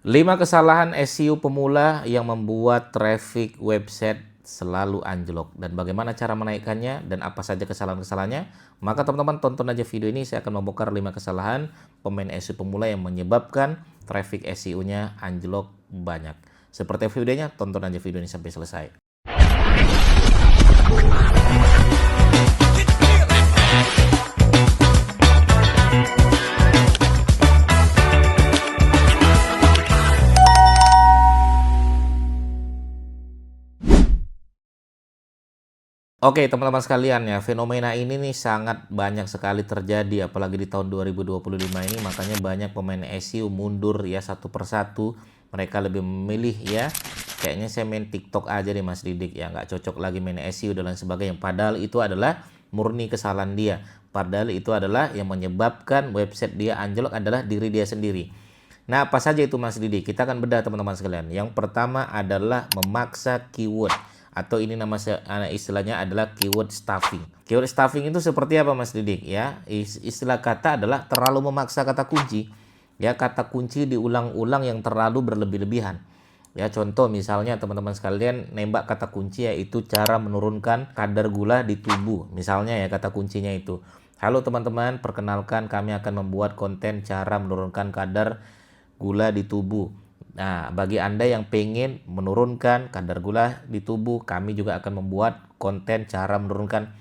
5 kesalahan SEO pemula yang membuat traffic website selalu anjlok dan bagaimana cara menaikkannya dan apa saja kesalahan-kesalahannya. Maka teman-teman tonton aja video ini, saya akan membongkar 5 kesalahan pemain SEO pemula yang menyebabkan traffic SEO-nya anjlok banyak. Seperti videonya, tonton aja video ini sampai selesai. Oke teman-teman sekalian ya, fenomena ini nih sangat banyak sekali terjadi apalagi di tahun 2025 ini, makanya banyak pemain SEO mundur ya satu persatu. Mereka lebih memilih ya, kayaknya saya main TikTok aja deh Mas Didik ya, nggak cocok lagi main SEO dan lain sebagainya. Padahal itu adalah murni kesalahan dia. Padahal itu adalah yang menyebabkan website dia anjlok adalah diri dia sendiri. Nah apa saja itu Mas Didik? Kita akan bedah teman-teman sekalian. Yang pertama adalah memaksa keyword, atau ini nama istilahnya adalah keyword stuffing. Keyword stuffing itu seperti apa Mas Didik ya? Istilah kata adalah terlalu memaksa kata kunci. Ya, kata kunci diulang-ulang yang terlalu berlebih-lebihan. Ya, contoh misalnya teman-teman sekalian nembak kata kunci yaitu cara menurunkan kadar gula di tubuh. Misalnya ya kata kuncinya itu. Halo teman-teman, perkenalkan kami akan membuat konten cara menurunkan kadar gula di tubuh. Nah, bagi Anda yang pengen menurunkan kadar gula di tubuh, kami juga akan membuat konten cara menurunkan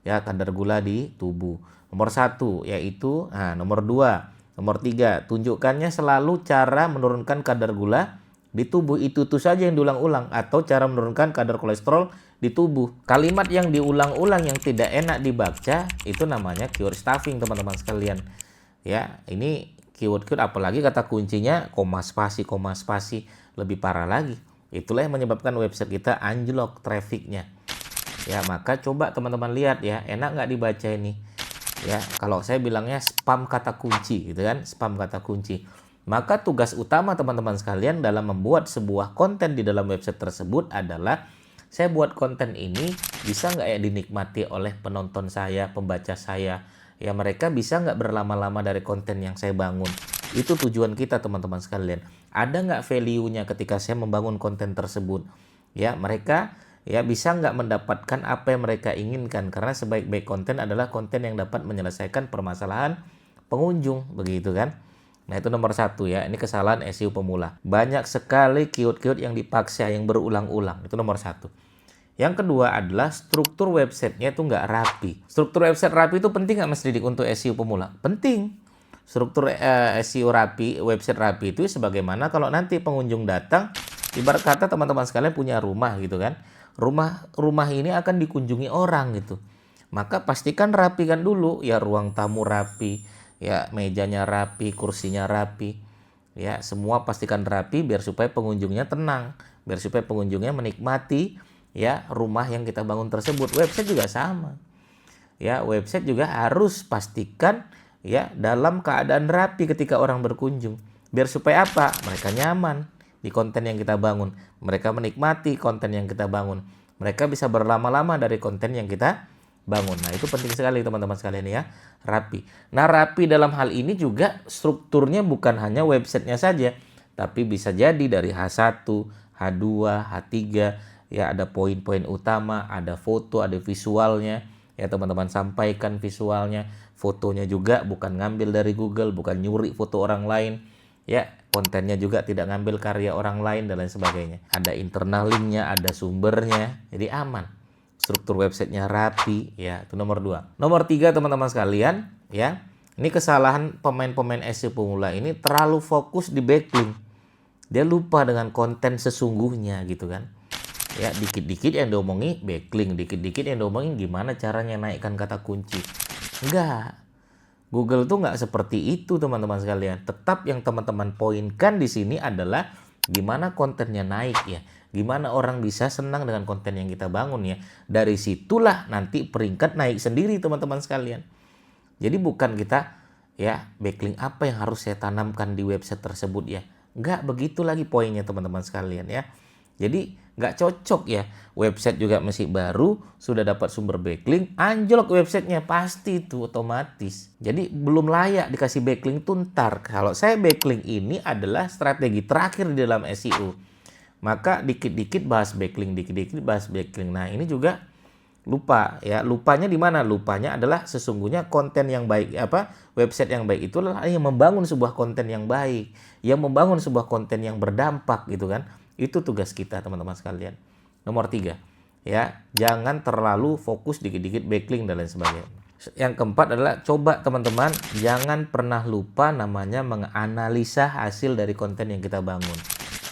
ya kadar gula di tubuh. Nomor 1 yaitu, nomor 2, nomor 3, tunjukkannya selalu cara menurunkan kadar gula di tubuh. Itu saja yang diulang-ulang, atau cara menurunkan kadar kolesterol di tubuh. Kalimat yang diulang-ulang yang tidak enak dibaca itu namanya keyword stuffing teman-teman sekalian. Ya, ini keyword apalagi kata kuncinya koma spasi lebih parah lagi. Itulah yang menyebabkan website kita anjlok trafficnya. Ya, maka coba teman-teman lihat ya, enak nggak dibaca ini? Ya, kalau saya bilangnya spam kata kunci gitu kan, spam kata kunci. Maka tugas utama teman-teman sekalian dalam membuat sebuah konten di dalam website tersebut adalah saya buat konten ini bisa nggak ya dinikmati oleh penonton saya, pembaca saya. Ya mereka bisa nggak berlama-lama dari konten yang saya bangun. Itu tujuan kita teman-teman sekalian. Ada nggak value-nya ketika saya membangun konten tersebut? Ya mereka ya bisa nggak mendapatkan apa yang mereka inginkan. Karena sebaik-baik konten adalah konten yang dapat menyelesaikan permasalahan pengunjung. Begitu kan? Nah itu nomor 1 ya. Ini kesalahan SEO pemula. Banyak sekali keyword-keyword yang dipaksa yang berulang-ulang. Itu nomor 1. Yang kedua adalah struktur websitenya itu nggak rapi. Struktur website rapi itu penting nggak Mas Didik untuk SEO pemula? Penting. Struktur SEO rapi, website rapi itu sebagaimana kalau nanti pengunjung datang, ibarat kata teman-teman sekalian punya rumah gitu kan. Rumah ini akan dikunjungi orang gitu. Maka pastikan rapikan dulu ya, ruang tamu rapi, ya mejanya rapi, kursinya rapi. Ya, semua pastikan rapi biar supaya pengunjungnya tenang, biar supaya pengunjungnya menikmati ya rumah yang kita bangun tersebut. Website juga sama. Ya, website juga harus pastikan ya dalam keadaan rapi ketika orang berkunjung. Biar supaya apa? Mereka nyaman di konten yang kita bangun. Mereka menikmati konten yang kita bangun. Mereka bisa berlama-lama dari konten yang kita bangun. Nah, itu penting sekali teman-teman sekalian ya, rapi. Nah, rapi dalam hal ini juga strukturnya bukan hanya websitenya saja, tapi bisa jadi dari H1, H2, H3, ya ada poin-poin utama, ada foto, ada visualnya. Ya teman-teman sampaikan visualnya, fotonya juga bukan ngambil dari Google, bukan nyuri foto orang lain. Ya, kontennya juga tidak ngambil karya orang lain dan lain sebagainya. Ada internal linknya, ada sumbernya, jadi aman. Struktur websitenya rapi, ya itu nomor 2. Nomor 3 teman-teman sekalian, ya ini kesalahan pemain-pemain SEO pemula ini terlalu fokus di backlink. Dia lupa dengan konten sesungguhnya gitu kan. Ya dikit-dikit yang diomongi backlink, dikit-dikit yang diomongin gimana caranya naikkan kata kunci. Enggak. Google tuh nggak seperti itu teman-teman sekalian. Tetap yang teman-teman poinkan di sini adalah gimana kontennya naik ya. Gimana orang bisa senang dengan konten yang kita bangun ya. Dari situlah nanti peringkat naik sendiri teman-teman sekalian. Jadi bukan kita ya backlink apa yang harus saya tanamkan di website tersebut ya. Enggak begitu lagi poinnya teman-teman sekalian ya. Jadi nggak cocok ya. Website juga masih baru, sudah dapat sumber backlink, anjlok websitenya, pasti itu otomatis. Jadi belum layak dikasih backlink tuh ntar. Kalau saya backlink ini adalah strategi terakhir di dalam SEO. Maka dikit-dikit bahas backlink, dikit-dikit bahas backlink. Nah ini juga lupa ya. Lupanya di mana? Lupanya adalah sesungguhnya konten yang baik, website yang baik itu adalah yang membangun sebuah konten yang baik, yang membangun sebuah konten yang berdampak gitu kan. Itu tugas kita teman-teman sekalian. Nomor 3, ya, jangan terlalu fokus dikit-dikit backlink dan lain sebagainya. Yang keempat adalah coba teman-teman jangan pernah lupa namanya menganalisa hasil dari konten yang kita bangun.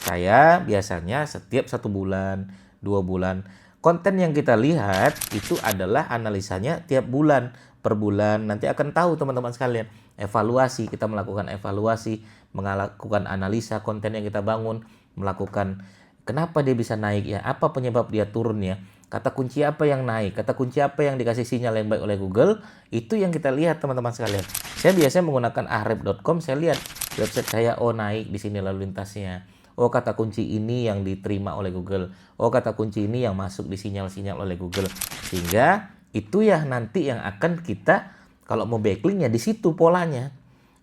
Saya biasanya setiap 1 bulan, 2 bulan, konten yang kita lihat itu adalah analisanya tiap bulan, per bulan. Nanti akan tahu teman-teman sekalian, evaluasi, kita melakukan evaluasi, melakukan analisa konten yang kita bangun, melakukan kenapa dia bisa naik ya, apa penyebab dia turun ya, kata kunci apa yang naik, kata kunci apa yang dikasih sinyal yang baik oleh Google, itu yang kita lihat teman-teman sekalian. Saya biasanya menggunakan ahref.com, saya lihat website saya, oh naik di sini lalu lintasnya. Oh kata kunci ini yang diterima oleh Google. Oh kata kunci ini yang masuk di sinyal-sinyal oleh Google. Sehingga itu ya nanti yang akan kita kalau mau backlink ya di situ polanya.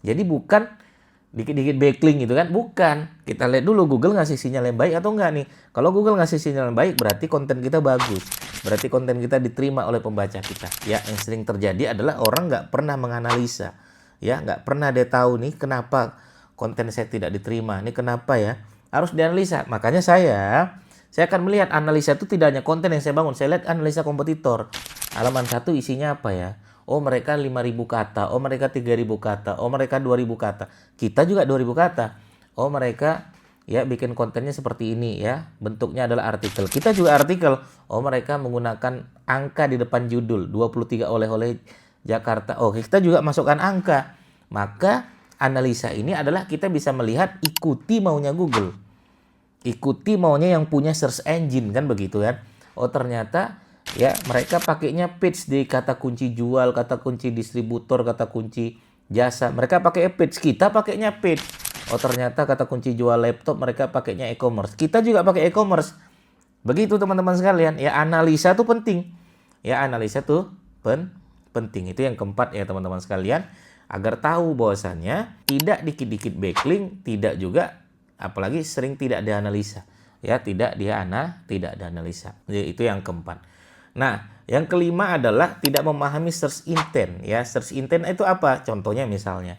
Jadi bukan dikit-dikit backlink gitu kan, bukan. Kita lihat dulu Google ngasih sinyal yang baik atau enggak nih. Kalau Google ngasih sinyal yang baik berarti konten kita bagus. Berarti konten kita diterima oleh pembaca kita. Ya, yang sering terjadi adalah orang nggak pernah menganalisa. Ya, nggak pernah dia tahu nih kenapa konten saya tidak diterima. Ini kenapa ya? Harus dianalisa. Makanya saya akan melihat analisa itu tidak hanya konten yang saya bangun. Saya lihat analisa kompetitor. Halaman 1 isinya apa ya? Oh mereka 5.000 kata, oh mereka 3.000 kata, oh mereka 2.000 kata. Kita juga 2.000 kata. Oh mereka ya bikin kontennya seperti ini ya. Bentuknya adalah artikel. Kita juga artikel. Oh mereka menggunakan angka di depan judul. 23 oleh-oleh Jakarta. Oh kita juga masukkan angka. Maka analisa ini adalah kita bisa melihat ikuti maunya Google. Ikuti maunya yang punya search engine kan begitu kan. Oh ternyata ya mereka pakainya page di kata kunci jual, kata kunci distributor, kata kunci jasa. Mereka pakai page, kita pakainya page. Oh ternyata kata kunci jual laptop mereka pakainya e-commerce. Kita juga pakai e-commerce. Begitu teman-teman sekalian. Ya analisa tuh penting. Ya analisa tuh penting. Itu yang keempat ya teman-teman sekalian. Agar tahu bahwasannya tidak dikit-dikit backlink, tidak juga apalagi sering tidak dianalisa. Ya tidak dianalisa. Jadi itu yang keempat. Nah, yang kelima adalah tidak memahami search intent. Ya, search intent itu apa? Contohnya misalnya,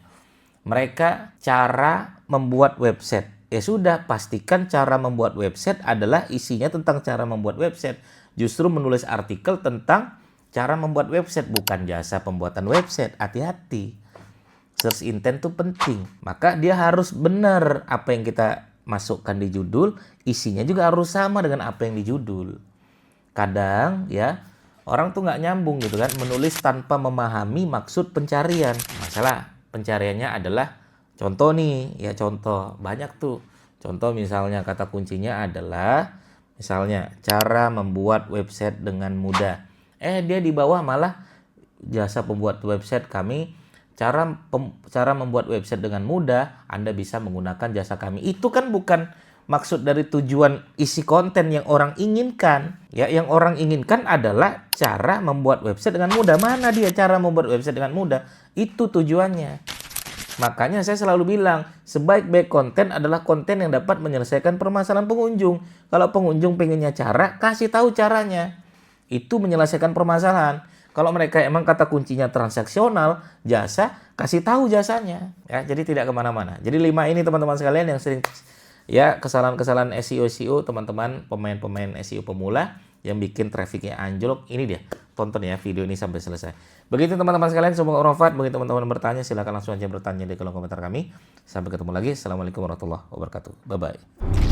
mereka cara membuat website. Ya sudah, pastikan cara membuat website adalah isinya tentang cara membuat website. Justru menulis artikel tentang cara membuat website, bukan jasa pembuatan website. Hati-hati. Search intent itu penting. Maka dia harus benar apa yang kita masukkan di judul, isinya juga harus sama dengan apa yang di judul. Kadang ya orang tuh nggak nyambung gitu kan, menulis tanpa memahami maksud pencarian. Masalah pencariannya adalah contoh nih ya, contoh banyak tuh. Contoh misalnya kata kuncinya adalah misalnya cara membuat website dengan mudah. Dia di bawah malah jasa pembuat website kami, cara membuat website dengan mudah, Anda bisa menggunakan jasa kami. Itu kan bukan maksud dari tujuan isi konten yang orang inginkan. Ya, yang orang inginkan adalah cara membuat website dengan mudah. Mana dia cara membuat website dengan mudah? Itu tujuannya. Makanya saya selalu bilang, sebaik-baik konten adalah konten yang dapat menyelesaikan permasalahan pengunjung. Kalau pengunjung pengennya cara, kasih tahu caranya. Itu menyelesaikan permasalahan. Kalau mereka emang kata kuncinya transaksional, jasa, kasih tahu jasanya. Ya, jadi tidak kemana-mana. Jadi 5 ini teman-teman sekalian yang sering ya kesalahan-kesalahan SEO teman-teman pemain SEO pemula yang bikin trafficnya anjlok. Ini dia, tonton ya video ini sampai selesai. Begitu teman-teman sekalian, semoga bermanfaat. Bagi teman-teman bertanya silahkan langsung aja bertanya di kolom komentar kami. Sampai ketemu lagi. Assalamualaikum warahmatullahi wabarakatuh. Bye bye.